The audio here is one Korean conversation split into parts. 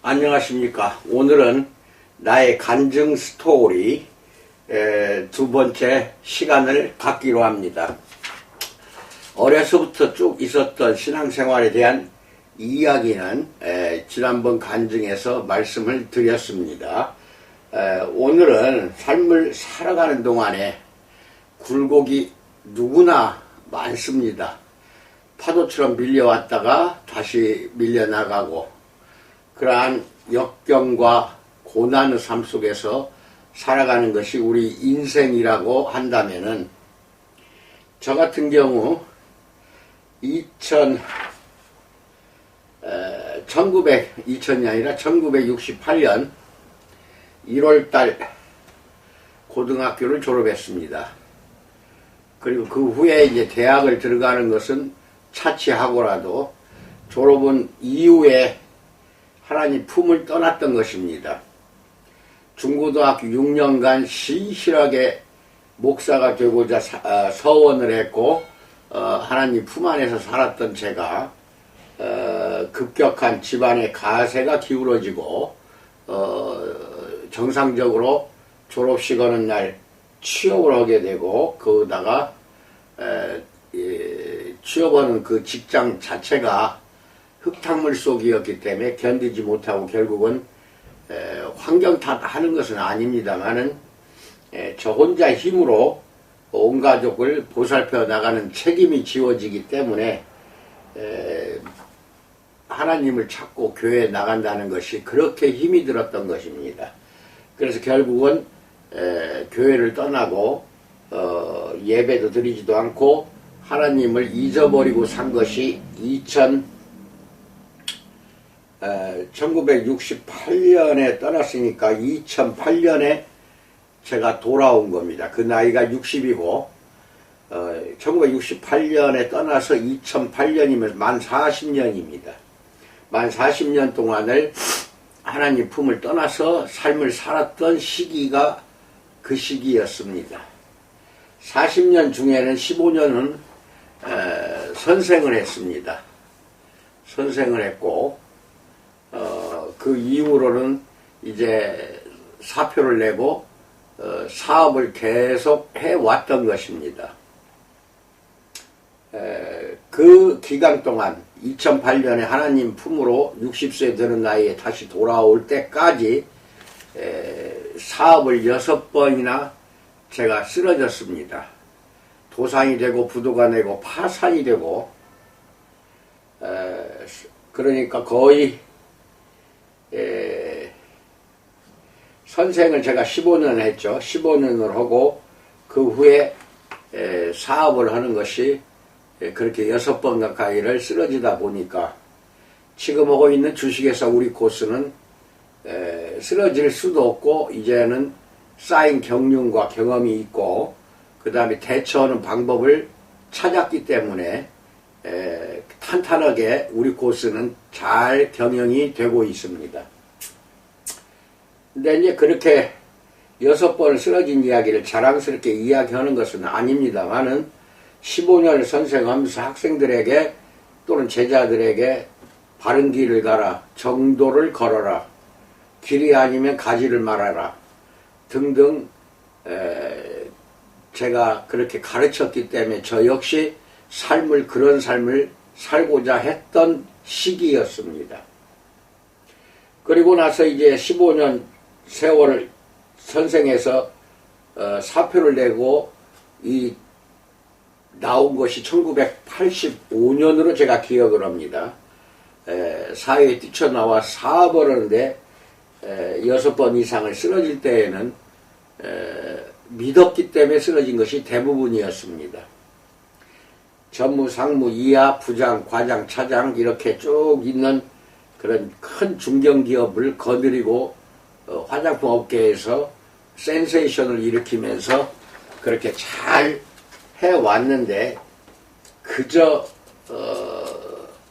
안녕하십니까. 오늘은 나의 간증 스토리 두 번째 시간을 갖기로 합니다. 어려서부터 쭉 있었던 신앙생활에 대한 이야기는 지난번 간증에서 말씀을 드렸습니다. 오늘은 삶을 살아가는 동안에 굴곡이 누구나 많습니다. 파도처럼 밀려왔다가 다시 밀려나가고, 그러한 역경과 고난의 삶 속에서 살아가는 것이 우리 인생이라고 한다면은, 저 같은 경우 2000이 아니라 1968년 1월달 고등학교를 졸업했습니다. 그리고 그 후에 이제 대학을 들어가는 것은 차치하고라도 졸업은 이후에 하나님 품을 떠났던 것입니다. 중고등학교 6년간 신실하게 목사가 되고자 서원을 했고, 하나님 품 안에서 살았던 제가 급격한 집안의 가세가 기울어지고 정상적으로 졸업식 어느 날 취업을 하게 되고, 거기다가 취업하는 그 직장 자체가 흙탕물 속이었기 때문에 견디지 못하고 결국은 환경 탓하는 것은 아닙니다만은 저 혼자 힘으로 온 가족을 보살펴 나가는 책임이 지워지기 때문에 하나님을 찾고 교회에 나간다는 것이 그렇게 힘이 들었던 것입니다. 그래서 결국은 교회를 떠나고 예배도 드리지도 않고 하나님을 잊어버리고 산 것이 1968년에 떠났으니까 2008년에 제가 돌아온 겁니다. 그 나이가 60이고 1968년에 떠나서 2008년이면 만 40년입니다. 만 40년 동안을 하나님 품을 떠나서 삶을 살았던 시기가 그 시기였습니다. 40년 중에는 15년은 선생을 했습니다. 선생을 했고, 그 이후로는 이제 사표를 내고 사업을 계속 해왔던 것입니다. 그 기간 동안 2008년에 하나님 품으로 60세 되는 나이에 다시 돌아올 때까지 사업을 6번이나 제가 쓰러졌습니다. 도산이 되고 부도가 되고 파산이 되고, 그러니까 거의 선생을 제가 15년 했죠. 15년을 하고 그 후에 사업을 하는 것이 그렇게 6번 가까이를 쓰러지다 보니까 지금 하고 있는 주식회사 우리 코스는 쓰러질 수도 없고, 이제는 쌓인 경륜과 경험이 있고 그 다음에 대처하는 방법을 찾았기 때문에 탄탄하게 우리 코스는 잘 경영이 되고 있습니다. 근데 이제 그렇게 6번 쓰러진 이야기를 자랑스럽게 이야기하는 것은 아닙니다만은 15년을 선생하면서 학생들에게 또는 제자들에게 바른 길을 가라, 정도를 걸어라, 길이 아니면 가지를 말아라 등등 제가 그렇게 가르쳤기 때문에 저 역시 그런 삶을 살고자 했던 시기였습니다. 그리고 나서 이제 15년 세월을 선생에서 사표를 내고 나온 것이 1985년으로 제가 기억을 합니다. 사회에 뛰쳐나와 사업을 하는데 6번 이상을 쓰러질 때에는 믿었기 때문에 쓰러진 것이 대부분이었습니다. 전무, 상무, 이하, 부장, 과장, 차장 이렇게 쭉 있는 그런 큰 중견기업을 거느리고 화장품 업계에서 센세이션을 일으키면서 그렇게 잘 해왔는데, 그저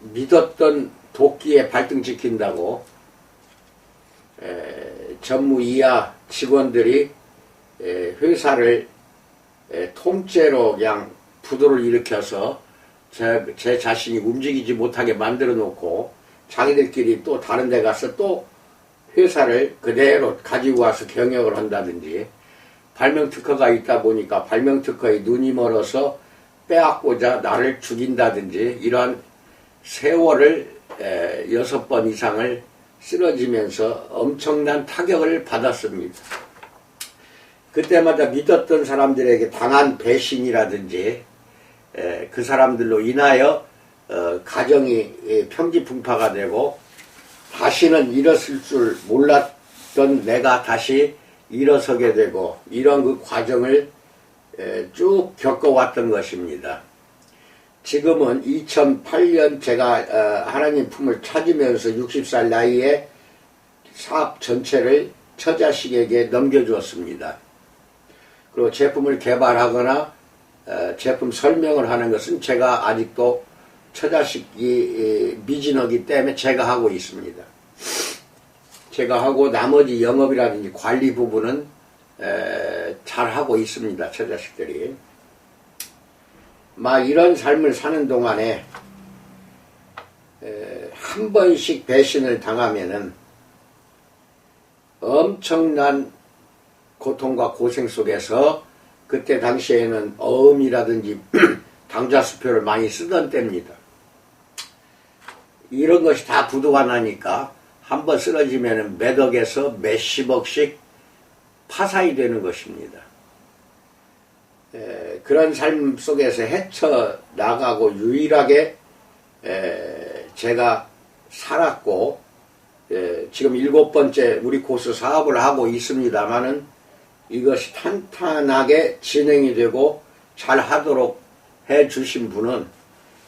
믿었던 도끼에 발등 지킨다고 전무 이하 직원들이 회사를 통째로 그냥 부도를 일으켜서 제 자신이 움직이지 못하게 만들어 놓고 자기들끼리 또 다른 데 가서 또 회사를 그대로 가지고 와서 경영을 한다든지, 발명특허가 있다 보니까 발명특허에 눈이 멀어서 빼앗고자 나를 죽인다든지, 이러한 세월을 6번 이상을 쓰러지면서 엄청난 타격을 받았습니다. 그때마다 믿었던 사람들에게 당한 배신이라든지, 그 사람들로 인하여 가정이 평지풍파가 되고, 다시는 일어설 줄 몰랐던 내가 다시 일어서게 되고, 이런 그 과정을 쭉 겪어왔던 것입니다. 지금은 2008년 제가 하나님 품을 찾으면서 60살 나이에 사업 전체를 처자식에게 넘겨주었습니다. 그리고 제품을 개발하거나 제품 설명을 하는 것은 제가 아직도 처자식이 미진하기 때문에 제가 하고 있습니다. 제가 하고 나머지 영업이라든지 관리 부분은 잘 하고 있습니다. 처자식들이. 막 이런 삶을 사는 동안에 한 번씩 배신을 당하면은 엄청난 고통과 고생 속에서, 그때 당시에는 어음이라든지 당좌수표를 많이 쓰던 때입니다. 이런 것이 다 부도가 나니까 한번 쓰러지면 몇 억에서 몇십억씩 파산이 되는 것입니다. 그런 삶 속에서 헤쳐나가고 유일하게 제가 살았고, 지금 7번째 우리 코스 사업을 하고 있습니다마는 이것이 탄탄하게 진행이 되고 잘 하도록 해 주신 분은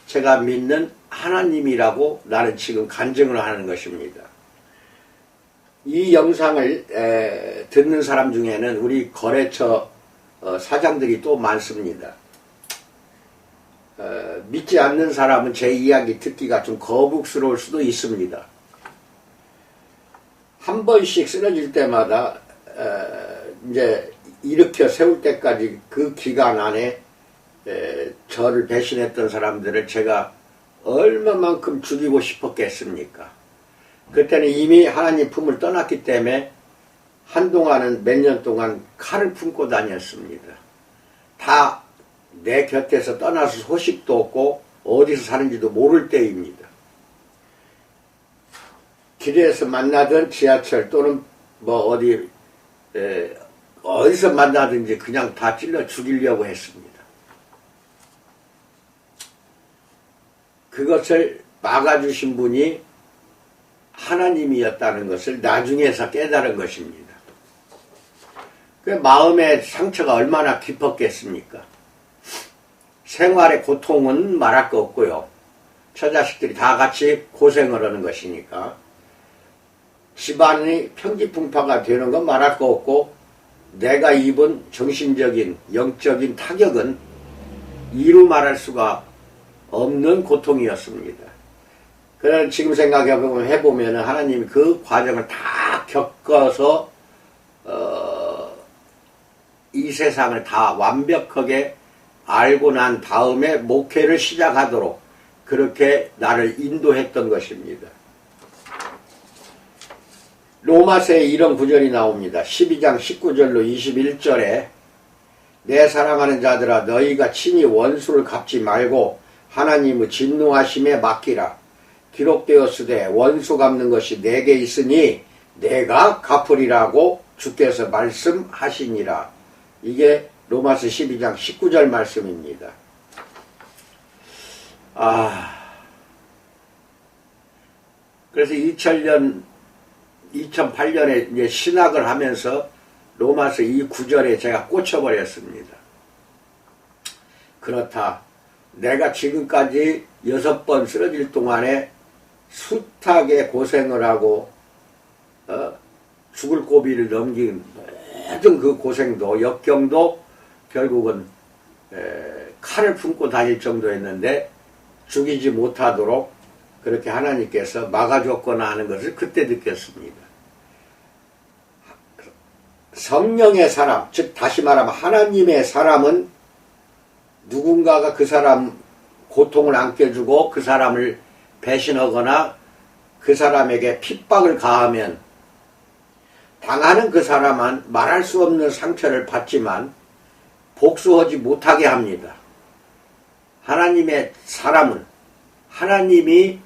제가 믿는 하나님이라고 나는 지금 간증을 하는 것입니다. 이 영상을 듣는 사람 중에는 우리 거래처 사장들이 또 많습니다. 믿지 않는 사람은 제 이야기 듣기가 좀 거북스러울 수도 있습니다. 한 번씩 쓰러질 때마다 이제 일으켜 세울 때까지 그 기간 안에 저를 배신했던 사람들을 제가 얼마만큼 죽이고 싶었겠습니까? 그때는 이미 하나님 품을 떠났기 때문에 한동안은 몇 년 동안 칼을 품고 다녔습니다. 다 내 곁에서 떠나서 소식도 없고 어디서 사는지도 모를 때입니다. 길에서 만나든 지하철 또는 뭐 어디서 만나든지 그냥 다 찔러 죽이려고 했습니다. 그것을 막아주신 분이 하나님이었다는 것을 나중에서 깨달은 것입니다. 그 마음의 상처가 얼마나 깊었겠습니까? 생활의 고통은 말할 거 없고요. 처자식들이 다 같이 고생을 하는 것이니까. 집안이 평지풍파가 되는 건 말할 거 없고, 내가 입은 정신적인 영적인 타격은 이루 말할 수가 없는 고통이었습니다. 그러나 지금 생각해보면 하나님이 그 과정을 다 겪어서 이 세상을 다 완벽하게 알고 난 다음에 목회를 시작하도록 그렇게 나를 인도했던 것입니다. 로마서에 이런 구절이 나옵니다. 12장 19절로 21절에 내 사랑하는 자들아 너희가 친히 원수를 갚지 말고 하나님의 진노하심에 맡기라. 기록되었으되 원수 갚는 것이 내게 있으니 내가 갚으리라고 주께서 말씀하시니라. 이게 로마서 12장 19절 말씀입니다. 그래서 2008년에 이제 신학을 하면서 로마서 이 구절에 제가 꽂혀버렸습니다. 그렇다. 내가 지금까지 6번 쓰러질 동안에 숱하게 고생을 하고 죽을 고비를 넘긴 모든 그 고생도 역경도 결국은 칼을 품고 다닐 정도였는데 죽이지 못하도록 그렇게 하나님께서 막아줬거나 하는 것을 그때 느꼈습니다. 성령의 사람, 즉 다시 말하면 하나님의 사람은 누군가가 그 사람 고통을 안겨주고 그 사람을 배신하거나 그 사람에게 핍박을 가하면 당하는 그 사람은 말할 수 없는 상처를 받지만 복수하지 못하게 합니다. 하나님의 사람은 하나님이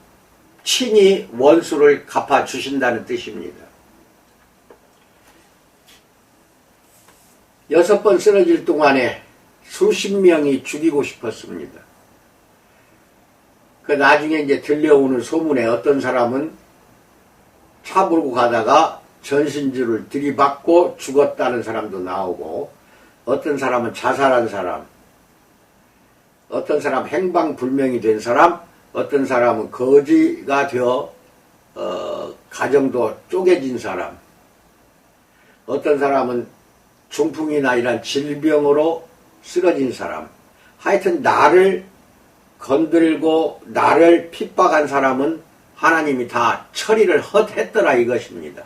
친히 원수를 갚아주신다는 뜻입니다. 6번 쓰러질 동안에 수십 명이 죽이고 싶었습니다. 그 나중에 이제 들려오는 소문에 어떤 사람은 차 몰고 가다가 전신줄을 들이받고 죽었다는 사람도 나오고, 어떤 사람은 자살한 사람, 어떤 사람 행방불명이 된 사람, 어떤 사람은 거지가 되어 가정도 쪼개진 사람, 어떤 사람은 중풍이나 이런 질병으로 쓰러진 사람, 하여튼 나를 건들고 나를 핍박한 사람은 하나님이 다 처리를 헛했더라 이것입니다.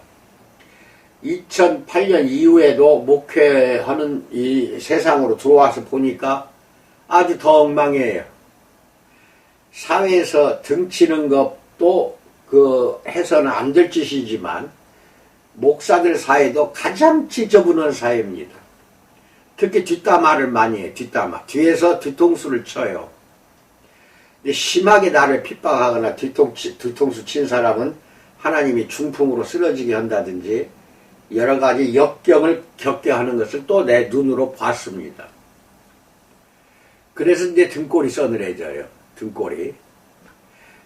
2008년 이후에도 목회하는 이 세상으로 들어와서 보니까 아주 더 엉망이에요. 사회에서 등치는 것도 해서는 안 될 짓이지만 목사들 사회도 가장 지저분한 사회입니다. 특히 뒷담화를 많이 해요. 뒷담화. 뒤에서 뒤통수를 쳐요. 근데 심하게 나를 핍박하거나 뒤통수 친 사람은 하나님이 중풍으로 쓰러지게 한다든지 여러 가지 역경을 겪게 하는 것을 또 내 눈으로 봤습니다. 그래서 이제 등골이 서늘해져요. 등골이.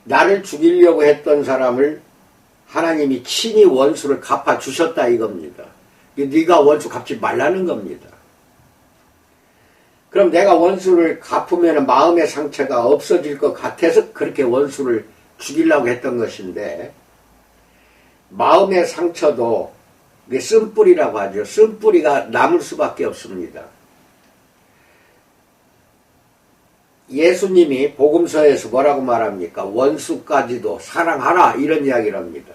나를 죽이려고 했던 사람을 하나님이 친히 원수를 갚아주셨다 이겁니다. 네가 원수 갚지 말라는 겁니다. 그럼 내가 원수를 갚으면 마음의 상처가 없어질 것 같아서 그렇게 원수를 죽이려고 했던 것인데, 마음의 상처도 쓴뿌리라고 하죠. 쓴뿌리가 남을 수밖에 없습니다. 예수님이 복음서에서 뭐라고 말합니까? 원수까지도 사랑하라 이런 이야기를 합니다.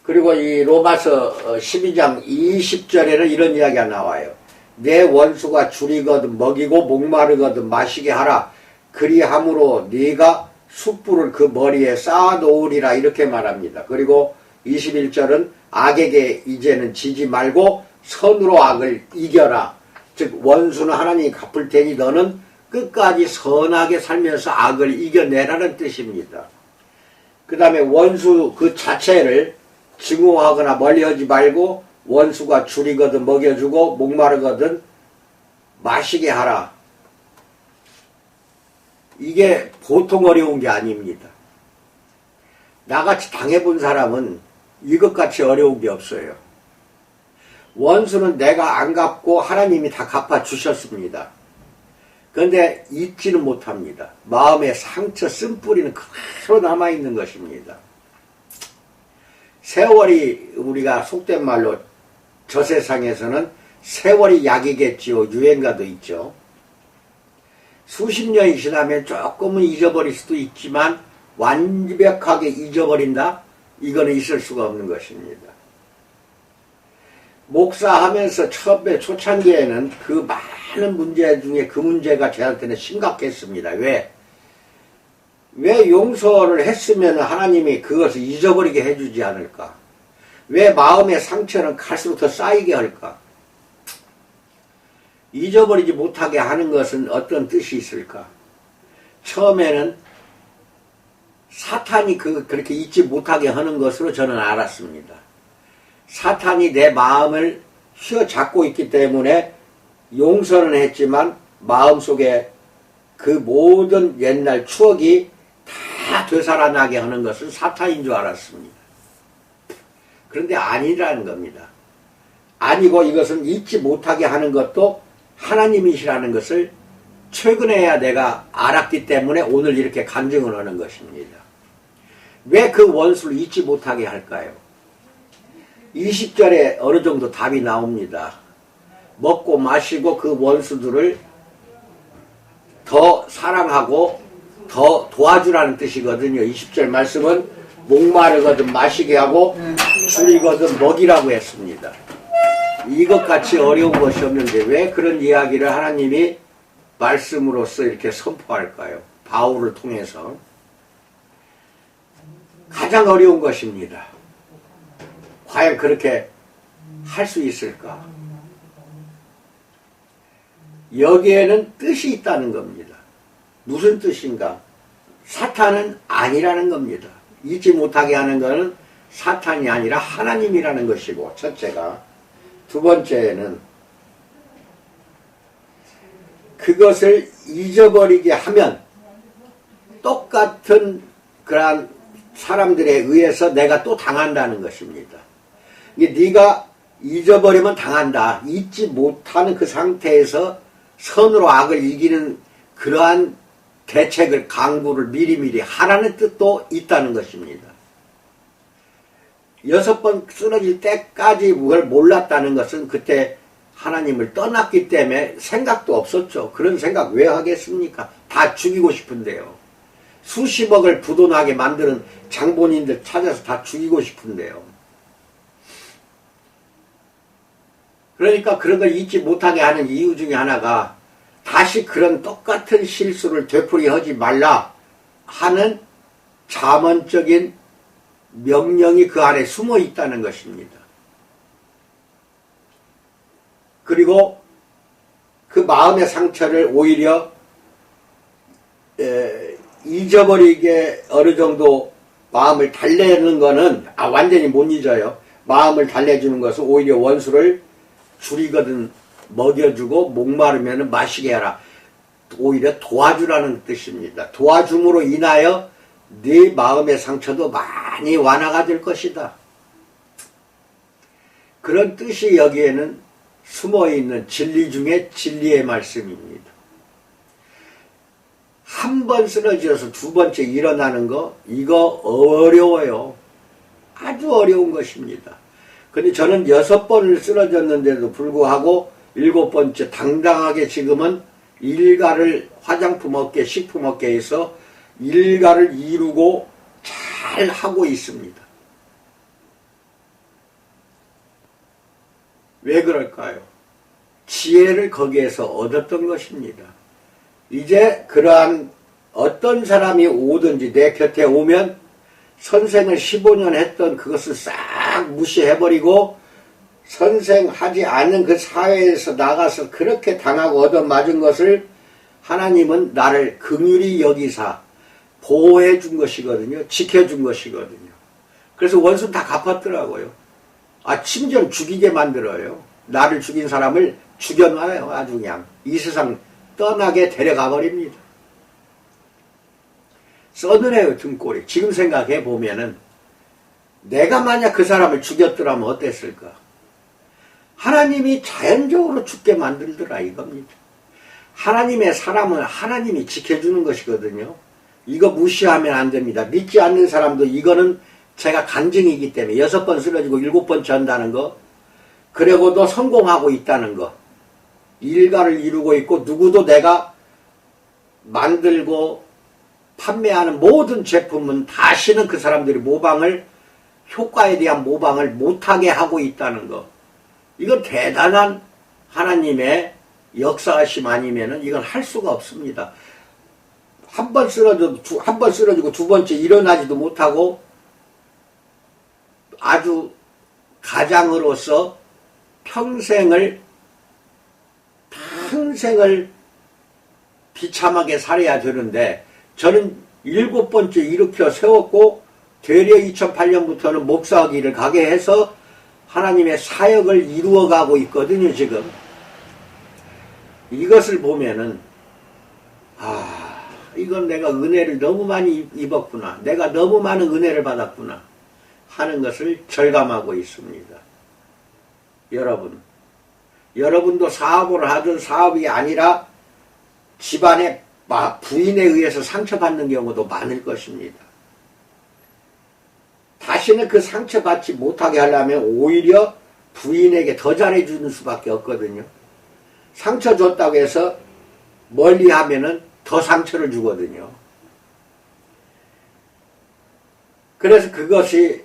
그리고 이 로마서 12장 20절에는 이런 이야기가 나와요. 내 원수가 줄이거든 먹이고 목마르거든 마시게 하라. 그리함으로 네가 숯불을 그 머리에 쌓아놓으리라 이렇게 말합니다. 그리고 21절은 악에게 이제는 지지 말고 선으로 악을 이겨라. 즉 원수는 하나님이 갚을 테니 너는 끝까지 선하게 살면서 악을 이겨내라는 뜻입니다. 그 다음에 원수 그 자체를 증오하거나 멀리하지 말고 원수가 줄이거든 먹여주고 목마르거든 마시게 하라. 이게 보통 어려운 게 아닙니다. 나같이 당해본 사람은 이것같이 어려운 게 없어요. 원수는 내가 안 갚고 하나님이 다 갚아주셨습니다. 그런데 잊지는 못합니다. 마음의 상처 쓴뿌리는 그대로 남아있는 것입니다. 세월이 우리가 속된 말로 저 세상에서는 세월이 약이겠지요. 유행가도 있죠. 수십 년이 지나면 조금은 잊어버릴 수도 있지만 완벽하게 잊어버린다? 이거는 있을 수가 없는 것입니다. 목사하면서 처음에 초창기에는 그 많은 문제 중에 그 문제가 저한테는 심각했습니다. 왜 용서를 했으면 하나님이 그것을 잊어버리게 해주지 않을까? 왜 마음의 상처는 갈수록 더 쌓이게 할까? 잊어버리지 못하게 하는 것은 어떤 뜻이 있을까? 처음에는 사탄이 그렇게 잊지 못하게 하는 것으로 저는 알았습니다. 사탄이 내 마음을 휘어잡고 있기 때문에 용서는 했지만 마음속에 그 모든 옛날 추억이 다 되살아나게 하는 것은 사탄인 줄 알았습니다. 그런데 아니라는 겁니다. 아니고 이것은 잊지 못하게 하는 것도 하나님이시라는 것을 최근에야 내가 알았기 때문에 오늘 이렇게 간증을 하는 것입니다. 왜 그 원수를 잊지 못하게 할까요? 20절에 어느 정도 답이 나옵니다. 먹고 마시고 그 원수들을 더 사랑하고 더 도와주라는 뜻이거든요. 20절 말씀은 목마르거든 마시게 하고 줄이거든 먹이라고 했습니다. 이것같이 어려운 것이 없는데 왜 그런 이야기를 하나님이 말씀으로써 이렇게 선포할까요? 바울을 통해서. 가장 어려운 것입니다. 과연 그렇게 할 수 있을까? 여기에는 뜻이 있다는 겁니다. 무슨 뜻인가? 사탄은 아니라는 겁니다. 잊지 못하게 하는 것은 사탄이 아니라 하나님이라는 것이고, 첫째가. 두 번째는 그것을 잊어버리게 하면 똑같은 그러한 사람들에 의해서 내가 또 당한다는 것입니다. 이게 네가 잊어버리면 당한다. 잊지 못하는 그 상태에서 선으로 악을 이기는 그러한 대책을, 강구를 미리미리 하라는 뜻도 있다는 것입니다. 6번 쓰러질 때까지 그걸 몰랐다는 것은 그때 하나님을 떠났기 때문에 생각도 없었죠. 그런 생각 왜 하겠습니까? 다 죽이고 싶은데요. 수십억을 부도나게 만드는 장본인들 찾아서 다 죽이고 싶은데요. 그러니까 그런 걸 잊지 못하게 하는 이유 중에 하나가 다시 그런 똑같은 실수를 되풀이하지 말라 하는 자문적인 명령이 그 안에 숨어 있다는 것입니다. 그리고 그 마음의 상처를 오히려 잊어버리게 어느 정도 마음을 달래는 거는 완전히 못 잊어요. 마음을 달래주는 것은 오히려 원수를 줄이거든 먹여주고 목마르면 마시게 하라. 오히려 도와주라는 뜻입니다. 도와줌으로 인하여 네 마음의 상처도 많이 완화가 될 것이다. 그런 뜻이 여기에는 숨어있는 진리 중에 진리의 말씀입니다. 한 번 쓰러져서 두 번째 일어나는 거, 이거 어려워요. 아주 어려운 것입니다. 근데 저는 6번을 쓰러졌는데도 불구하고 7번째 당당하게 지금은 일가를 화장품 업계, 식품 업계에서 일가를 이루고 잘 하고 있습니다. 왜 그럴까요? 지혜를 거기에서 얻었던 것입니다. 이제 그러한 어떤 사람이 오든지 내 곁에 오면 선생을 15년 했던 그것을 싹 무시해버리고 선생하지 않는 그 사회에서 나가서 그렇게 당하고 얻어맞은 것을 하나님은 나를 긍휼히 여기사 보호해 준 것이거든요. 지켜준 것이거든요. 그래서 원수 다 갚았더라고요. 심지어 죽이게 만들어요. 나를 죽인 사람을 죽여놔요. 아주 그냥 이 세상 떠나게 데려가 버립니다. 써드네요. 등골이. 지금 생각해 보면은 내가 만약 그 사람을 죽였더라면 어땠을까? 하나님이 자연적으로 죽게 만들더라 이겁니다. 하나님의 사람은 하나님이 지켜주는 것이거든요. 이거 무시하면 안 됩니다. 믿지 않는 사람도 이거는 제가 간증이기 때문에 6번 쓰러지고 7번째 한다는 거, 그리고도 성공하고 있다는 거, 일가를 이루고 있고 누구도 내가 만들고 판매하는 모든 제품은 다시는 그 사람들이 모방을, 효과에 대한 모방을 못하게 하고 있다는 거, 이건 대단한 하나님의 역사하심 아니면은 이건 할 수가 없습니다. 한 번 쓰러지고 두 번째 일어나지도 못하고 아주 가장으로서 평생을 비참하게 살아야 되는데 저는 7번째 일으켜 세웠고 되려 2008년부터는 목사기를 가게 해서 하나님의 사역을 이루어가고 있거든요. 지금 이것을 보면은 이건 내가 은혜를 너무 많이 입었구나, 내가 너무 많은 은혜를 받았구나 하는 것을 절감하고 있습니다. 여러분도 사업을 하든 사업이 아니라 집안의 부인에 의해서 상처받는 경우도 많을 것입니다. 다시는 그 상처받지 못하게 하려면 오히려 부인에게 더 잘해주는 수밖에 없거든요. 상처 줬다고 해서 멀리 하면은 더 상처를 주거든요. 그래서 그것이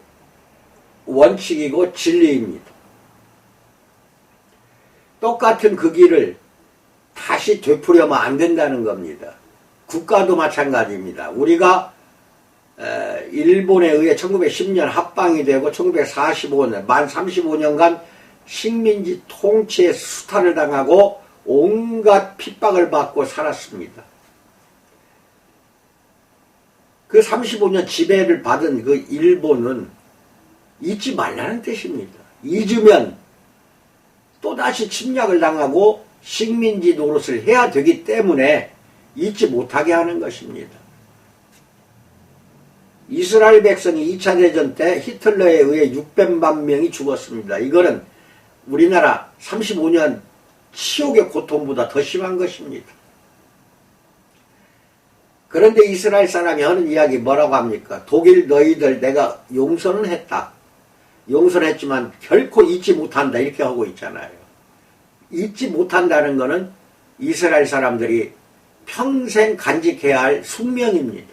원칙이고 진리입니다. 똑같은 그 길을 다시 되풀이하면 안 된다는 겁니다. 국가도 마찬가지입니다. 우리가 일본에 의해 1910년 합방이 되고 1945년 만 35년간 식민지 통치에 수탈을 당하고 온갖 핍박을 받고 살았습니다. 그 35년 지배를 받은 그 일본은 잊지 말라는 뜻입니다. 잊으면 또다시 침략을 당하고 식민지 노릇을 해야 되기 때문에 잊지 못하게 하는 것입니다. 이스라엘 백성이 2차 대전 때 히틀러에 의해 600만 명이 죽었습니다. 이거는 우리나라 35년 치욕의 고통보다 더 심한 것입니다. 그런데 이스라엘 사람이 하는 이야기 뭐라고 합니까? 독일 너희들 내가 용서는 했다. 용서는 했지만 결코 잊지 못한다. 이렇게 하고 있잖아요. 잊지 못한다는 것은 이스라엘 사람들이 평생 간직해야 할 숙명입니다.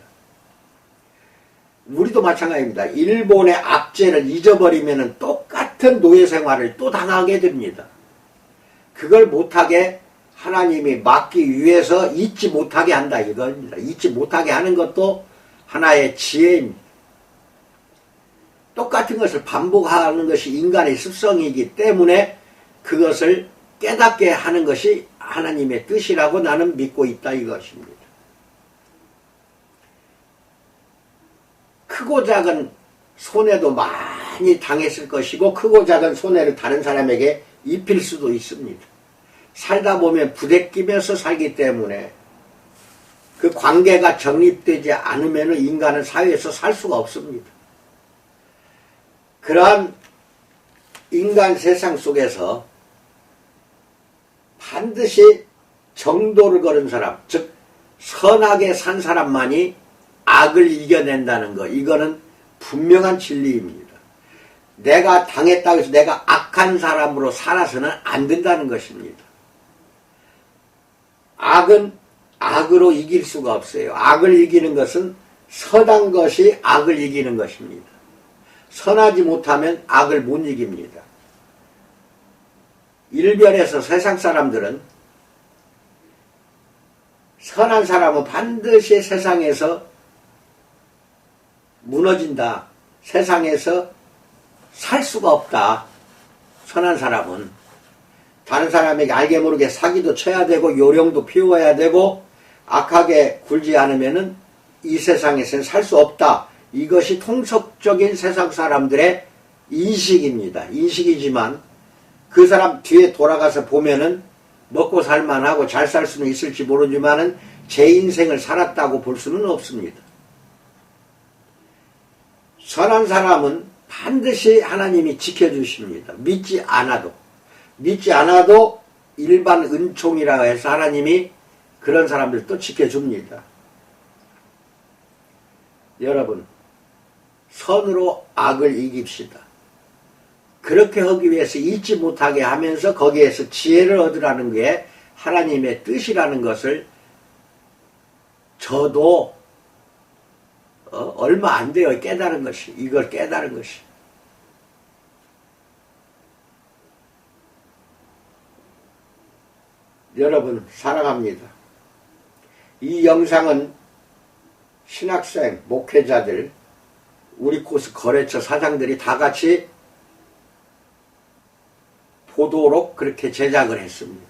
우리도 마찬가지입니다. 일본의 압제를 잊어버리면 똑같은 노예 생활을 또 당하게 됩니다. 그걸 못하게 하나님이 막기 위해서 잊지 못하게 한다 이겁니다. 잊지 못하게 하는 것도 하나의 지혜입니다. 똑같은 것을 반복하는 것이 인간의 습성이기 때문에 그것을 깨닫게 하는 것이 하나님의 뜻이라고 나는 믿고 있다 이것입니다. 크고 작은 손해도 많이 당했을 것이고 크고 작은 손해를 다른 사람에게 입힐 수도 있습니다. 살다 보면 부대끼면서 살기 때문에 그 관계가 정립되지 않으면 인간은 사회에서 살 수가 없습니다. 그러한 인간 세상 속에서 반드시 정도를 걸은 사람, 즉 선하게 산 사람만이 악을 이겨낸다는 것, 이거는 분명한 진리입니다. 내가 당했다고 해서 내가 악한 사람으로 살아서는 안 된다는 것입니다. 악은 악으로 이길 수가 없어요. 악을 이기는 것은 선한 것이 악을 이기는 것입니다. 선하지 못하면 악을 못 이깁니다. 일별에서 세상 사람들은 선한 사람은 반드시 세상에서 무너진다. 세상에서 살 수가 없다. 선한 사람은 다른 사람에게 알게 모르게 사기도 쳐야 되고 요령도 피워야 되고 악하게 굴지 않으면은 이 세상에서는 살 수 없다. 이것이 통속적인 세상 사람들의 인식입니다. 인식이지만 그 사람 뒤에 돌아가서 보면은 먹고 살만하고 잘 살 수는 있을지 모르지만은 제 인생을 살았다고 볼 수는 없습니다. 선한 사람은 반드시 하나님이 지켜주십니다. 믿지 않아도 일반 은총이라 해서 하나님이 그런 사람들도 지켜줍니다. 여러분, 선으로 악을 이깁시다. 그렇게 하기 위해서 잊지 못하게 하면서 거기에서 지혜를 얻으라는 게 하나님의 뜻이라는 것을 저도 얼마 안 돼요. 깨달은 것이. 이걸 깨달은 것이. 여러분 사랑합니다. 이 영상은 신학생, 목회자들, 우리 코스 거래처 사장들이 다 같이 보도록 그렇게 제작을 했습니다.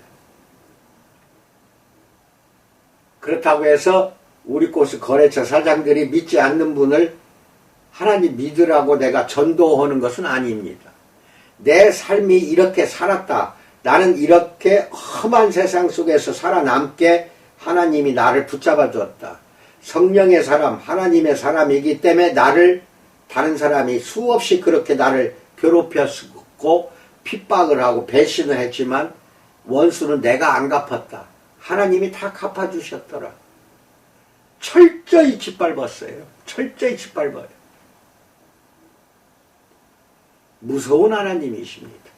그렇다고 해서 우리 코스 거래처 사장들이 믿지 않는 분을 하나님 믿으라고 내가 전도하는 것은 아닙니다. 내 삶이 이렇게 살았다. 나는 이렇게 험한 세상 속에서 살아남게 하나님이 나를 붙잡아 주었다. 성령의 사람, 하나님의 사람이기 때문에 나를 다른 사람이 수없이 그렇게 나를 괴롭혔고 핍박을 하고 배신을 했지만 원수는 내가 안 갚았다. 하나님이 다 갚아주셨더라. 철저히 짓밟았어요. 철저히 짓밟아요. 무서운 하나님이십니다.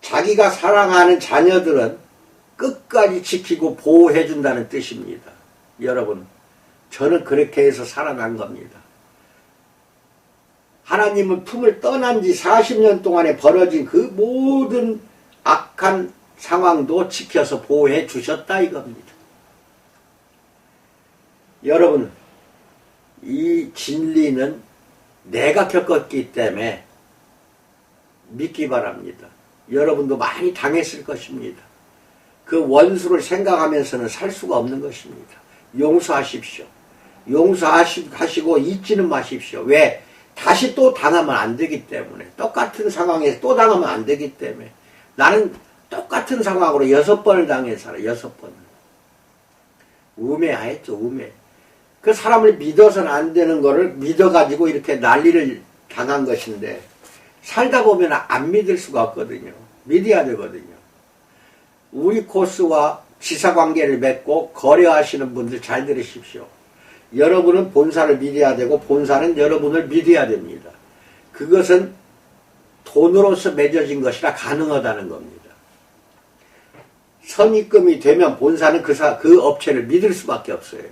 자기가 사랑하는 자녀들은 끝까지 지키고 보호해 준다는 뜻입니다. 여러분, 저는 그렇게 해서 살아난 겁니다. 하나님은 품을 떠난 지 40년 동안에 벌어진 그 모든 악한 상황도 지켜서 보호해 주셨다 이겁니다. 여러분, 이 진리는 내가 겪었기 때문에 믿기 바랍니다. 여러분도 많이 당했을 것입니다. 그 원수를 생각하면서는 살 수가 없는 것입니다. 용서하십시오. 용서하시고 잊지는 마십시오. 왜? 다시 또 당하면 안 되기 때문에. 똑같은 상황에서 또 당하면 안 되기 때문에. 나는 똑같은 상황으로 6번을 당해서 살아. 6번. 우매하였죠. 우매. 그 사람을 믿어서는 안 되는 거를 믿어가지고 이렇게 난리를 당한 것인데 살다 보면 안 믿을 수가 없거든요. 믿어야 되거든요. 우리 코스와 지사관계를 맺고 거래하시는 분들 잘 들으십시오. 여러분은 본사를 믿어야 되고 본사는 여러분을 믿어야 됩니다. 그것은 돈으로서 맺어진 것이라 가능하다는 겁니다. 선입금이 되면 본사는 그 업체를 믿을 수밖에 없어요.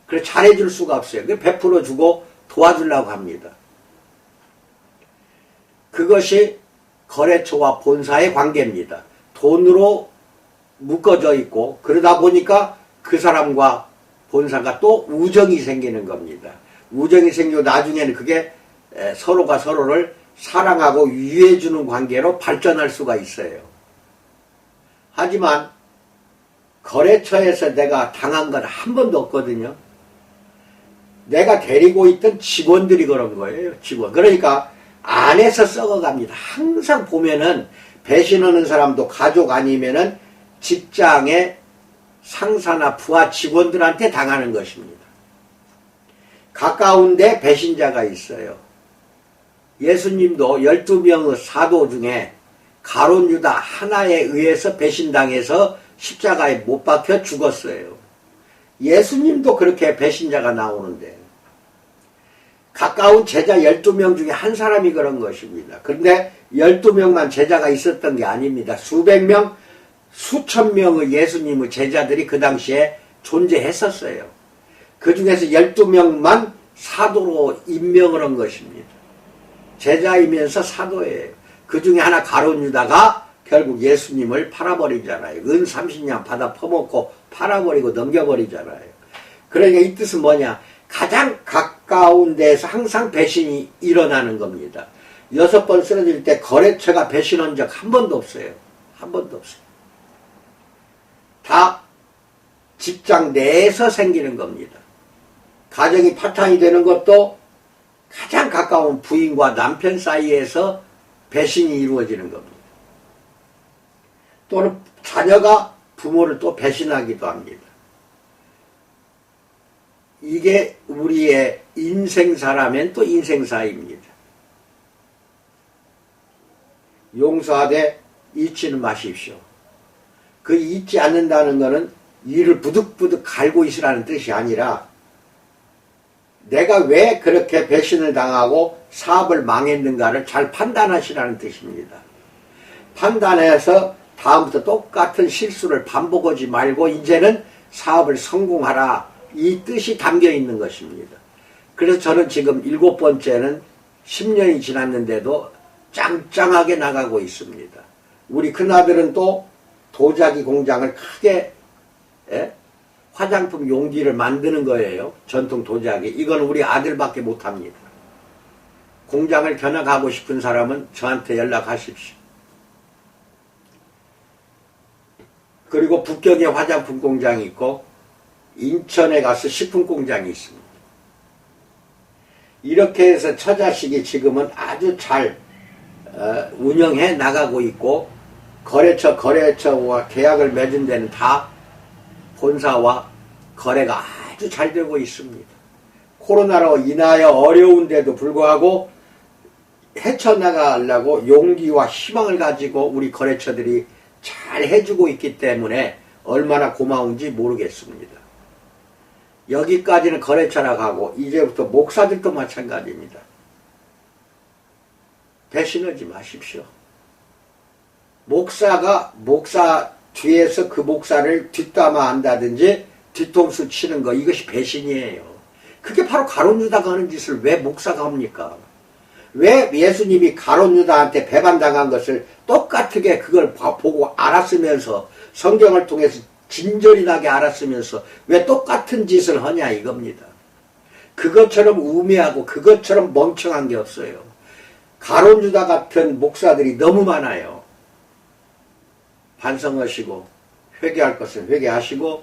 그래서 잘해줄 수가 없어요. 베풀어주고 도와주려고 합니다. 그것이 거래처와 본사의 관계입니다. 돈으로 묶어져 있고 그러다 보니까 그 사람과 본사가 또 우정이 생기는 겁니다. 우정이 생기고 나중에는 그게 서로가 서로를 사랑하고 위해주는 관계로 발전할 수가 있어요. 하지만 거래처에서 내가 당한 건 한 번도 없거든요. 내가 데리고 있던 직원들이 그런 거예요. 직원. 그러니까 안에서 썩어갑니다. 항상 보면은 배신하는 사람도 가족 아니면은 직장의 상사나 부하 직원들한테 당하는 것입니다. 가까운데 배신자가 있어요. 예수님도 12명의 사도 중에 가룟 유다 하나에 의해서 배신당해서 십자가에 못 박혀 죽었어요. 예수님도 그렇게 배신자가 나오는데 가까운 제자 12명 중에 한 사람이 그런 것입니다. 그런데 12명만 제자가 있었던 게 아닙니다. 수백 명, 수천 명의 예수님의 제자들이 그 당시에 존재했었어요. 그 중에서 12명만 사도로 임명을 한 것입니다. 제자이면서 사도예요. 그 중에 하나 가룟 유다가 결국 예수님을 팔아버리잖아요. 은 30냥 받아 퍼먹고 팔아버리고 넘겨버리잖아요. 그러니까 이 뜻은 뭐냐? 가장 가까운 데에서 항상 배신이 일어나는 겁니다. 6번 쓰러질 때 거래처가 배신한 적 한 번도 없어요. 한 번도 없어요. 다 직장 내에서 생기는 겁니다. 가정이 파탄이 되는 것도 가장 가까운 부인과 남편 사이에서 배신이 이루어지는 겁니다. 또는 자녀가 부모를 또 배신하기도 합니다. 이게 우리의 인생사라면 또 인생사입니다. 용서하되 잊지는 마십시오. 그 잊지 않는다는 것은 이를 부득부득 갈고 있으라는 뜻이 아니라 내가 왜 그렇게 배신을 당하고 사업을 망했는가를 잘 판단하시라는 뜻입니다. 판단해서 다음부터 똑같은 실수를 반복하지 말고 이제는 사업을 성공하라, 이 뜻이 담겨 있는 것입니다. 그래서 저는 지금 7번째는 10년이 지났는데도 짱짱하게 나가고 있습니다. 우리 큰아들은 또 도자기 공장을 크게 화장품 용기를 만드는 거예요. 전통 도자기. 이건 우리 아들밖에 못합니다. 공장을 견학하고 싶은 사람은 저한테 연락하십시오. 그리고 북경에 화장품 공장이 있고 인천에 가서 식품 공장이 있습니다. 이렇게 해서 처자식이 지금은 아주 잘 운영해 나가고 있고 거래처와 계약을 맺은 데는 다 본사와 거래가 아주 잘 되고 있습니다. 코로나로 인하여 어려운데도 불구하고 헤쳐나가려고 용기와 희망을 가지고 우리 거래처들이 잘 해주고 있기 때문에 얼마나 고마운지 모르겠습니다. 여기까지는 거래처라고 하고 이제부터 목사들도 마찬가지입니다. 배신하지 마십시오. 목사 뒤에서 그 목사를 뒷담화 한다든지 뒤통수 치는 거, 이것이 배신이에요. 그게 바로 가룟 유다가 하는 짓을 왜 목사가 합니까? 왜 예수님이 가룟 유다한테 배반당한 것을 똑같게 그걸 보고 알았으면서 성경을 통해서 진절이 나게 알았으면서 왜 똑같은 짓을 하냐 이겁니다. 그것처럼 우매하고 그것처럼 멍청한 게 없어요. 가론주다 같은 목사들이 너무 많아요. 반성하시고 회개할 것은 회개하시고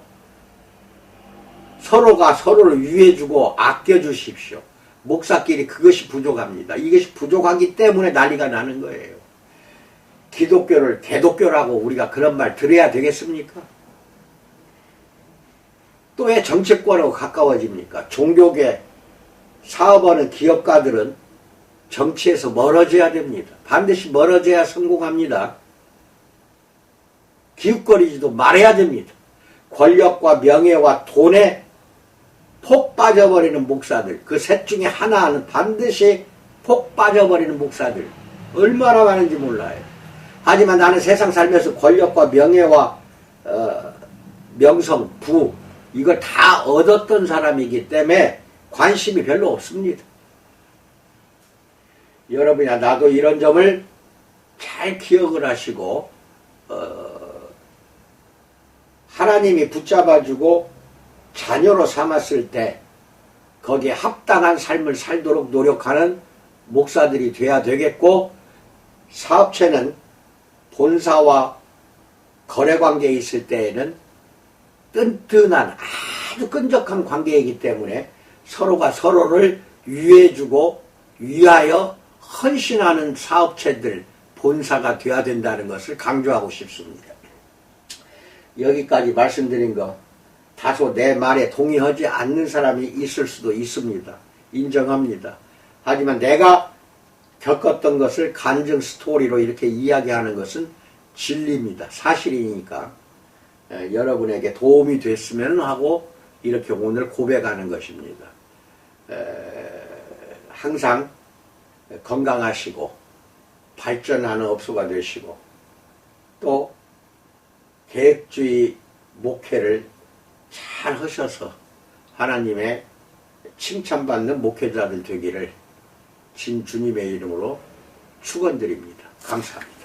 서로가 서로를 위해주고 아껴주십시오. 목사끼리 그것이 부족합니다. 이것이 부족하기 때문에 난리가 나는 거예요. 기독교를 개독교라고 우리가 그런 말 들어야 되겠습니까? 또 왜 정치권하고 가까워집니까? 종교계 사업하는 기업가들은 정치에서 멀어져야 됩니다. 반드시 멀어져야 성공합니다. 기웃거리지도 말해야 됩니다. 권력과 명예와 돈에 폭 빠져버리는 목사들, 그 셋 중에 하나는 반드시 폭 빠져버리는 목사들 얼마나 많은지 몰라요. 하지만 나는 세상 살면서 권력과 명예와 명성, 부 이걸 다 얻었던 사람이기 때문에 관심이 별로 없습니다. 여러분이나 나도 이런 점을 잘 기억을 하시고 하나님이 붙잡아주고 자녀로 삼았을 때 거기에 합당한 삶을 살도록 노력하는 목사들이 돼야 되겠고, 사업체는 본사와 거래관계에 있을 때에는 끈끈한 아주 끈적한 관계이기 때문에 서로가 서로를 위해주고 위하여 헌신하는 사업체들, 본사가 돼야 된다는 것을 강조하고 싶습니다. 여기까지 말씀드린 거 다소 내 말에 동의하지 않는 사람이 있을 수도 있습니다. 인정합니다. 하지만 내가 겪었던 것을 간증 스토리로 이렇게 이야기하는 것은 진리입니다. 사실이니까 여러분에게 도움이 됐으면 하고 이렇게 오늘 고백하는 것입니다. 항상 건강하시고 발전하는 업소가 되시고 또 계획주의 목회를 잘 하셔서 하나님의 칭찬받는 목회자들 되기를 진 주님의 이름으로 축원드립니다. 감사합니다.